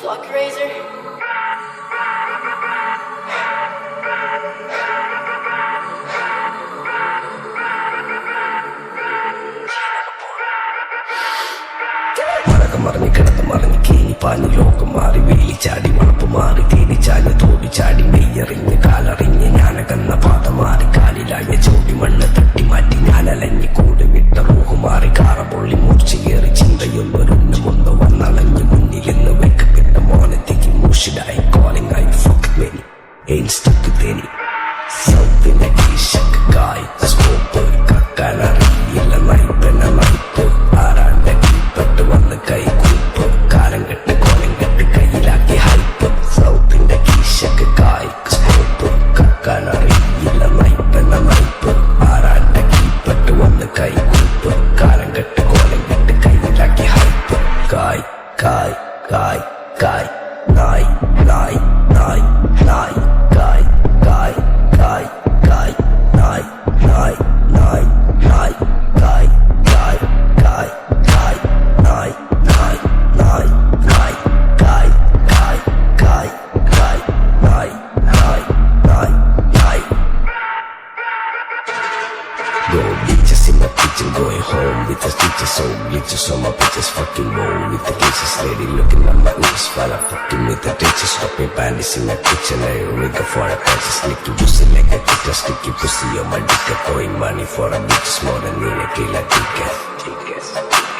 Pluck razor. മറഞ്ഞ് കിടന്ന് മറിഞ്ഞ് കീനി പാഞ്ഞ് ലോകം മാറി വേലി ചാടി മണപ്പ് മാറി തേനി ചാഞ്ഞ് തോടി ചാടി മെയ്യറിഞ്ഞ് കാലറിഞ്ഞ് ഞാനകന്ന പാത മാറി കാലിലായ ചോടി മണ്ണ് തട്ടി മാറ്റി ഞാനലഞ്ഞ് കൂടെ വിട്ട റൂഹ് മാറി കാറ പൊള്ളി മൂർച്ചയേറി ചിന്തയൊന്നൊരുന്നമൊന്ന് വന്നളഞ്ഞ് മുന്നിലെന്ന് വെക്കപ്പെട്ട മോനത്തേക്ക് മൂഷിടായി കോളിംഗ് ആയി fuck many ain't stuck with any something that he shook guy a scope കക്കാനറിയില്ല നയിപ്പന നയിപ്പ് ആരാന്റെ കീപ്പട്ട് വന്ന് കൈ കൂപ്പ് കാലം കെട്ട് കോലം കെട്ട് കയ്യിലാക്കി ഹൈപ്പ് സൗത്തിന്റെ കീശക്ക് കായ് സ്കോപ്പ് കക്കാനറിയില്ല നയിപ്പന നയിപ്പ് ആരാന്റെ കീപ്പട്ട് വന്ന് കൈ കൂപ്പ് കാലം കെട്ട് കോലം കെട്ട് കയ്യിലാക്കി ഹൈപ്പ് കായ് കായ് കായ് കായ് നായ് നായ് നായ് നായ് കായ് കായ് കായ് കായ് നായ് നായ് നായ് നായ് കായ് കായ് കായ് കായ് നായ് നായ് നായ് നായ് കായ് കായ് കായ് കായ് നായ് നായ് നായ് നായ് Go bitches in my kitchen, going home with the stitches, so glitches on my bitches, fucking roll with the cases, lady looking at my lips while I'm fucking with the ditches, dropping panties in my kitchen, I rig for a patch, sneaky pussy like a ticker, sticky pussy on my dick, throwing money for a bitches more than you like a ticket.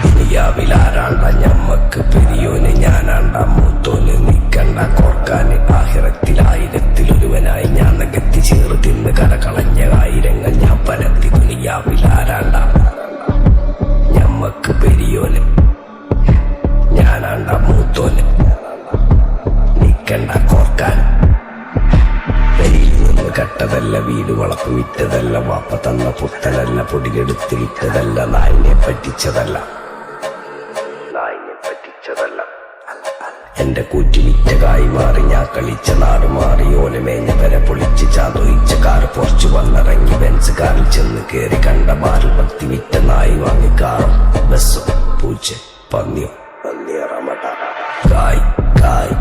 ദുനിയാവിലാരാണ്ട ഞമ്മക്ക് പെരിയോന് ഞാനാണ്ട മൂത്തോന് നിക്കണ്ട കോർക്കാന് ആഹിറത്തിലായിരത്തിലൊരുവനായി ഞാൻ നകത്തി ചേറ് തിന്ന് കരകളഞ്ഞ ആയിരങ്ങൾ ഞാൻ പരത്തി ദുനിയാവിലാരാണ്ട ഞമ്മക്ക് പെരിയോന് ഞാനാണ്ട മൂത്തോന് നിക്കണ്ട കോർക്കാൻ പെരിയിൽ നിന്ന് കട്ടതല്ല വീട് വളപ്പ് വിറ്റതല്ല വാപ്പ തന്ന പുത്തനല്ല പൊടിയെടുത്ത് വിറ്റതല്ല നായിനെ പറ്റിച്ചതല്ല എന്റെ കൂറ്റി വിറ്റകായി മാറി ഞാൻ കളിച്ച നാട് മാറി ഓലമേഞ്ഞ വരെ പൊളിച്ച് ചാതൊയിച്ച കാറ് പൊറച്ചു വന്നിറങ്ങി ബെൻസ് കാറിൽ ചെന്ന് കേറി കണ്ട ബാറിൽ ഭക്തി വിറ്റ നായി വാങ്ങി കാറും ബസ്സും പൂച്ച പന്നിയോ പന്നിയറമട കായ് കായ്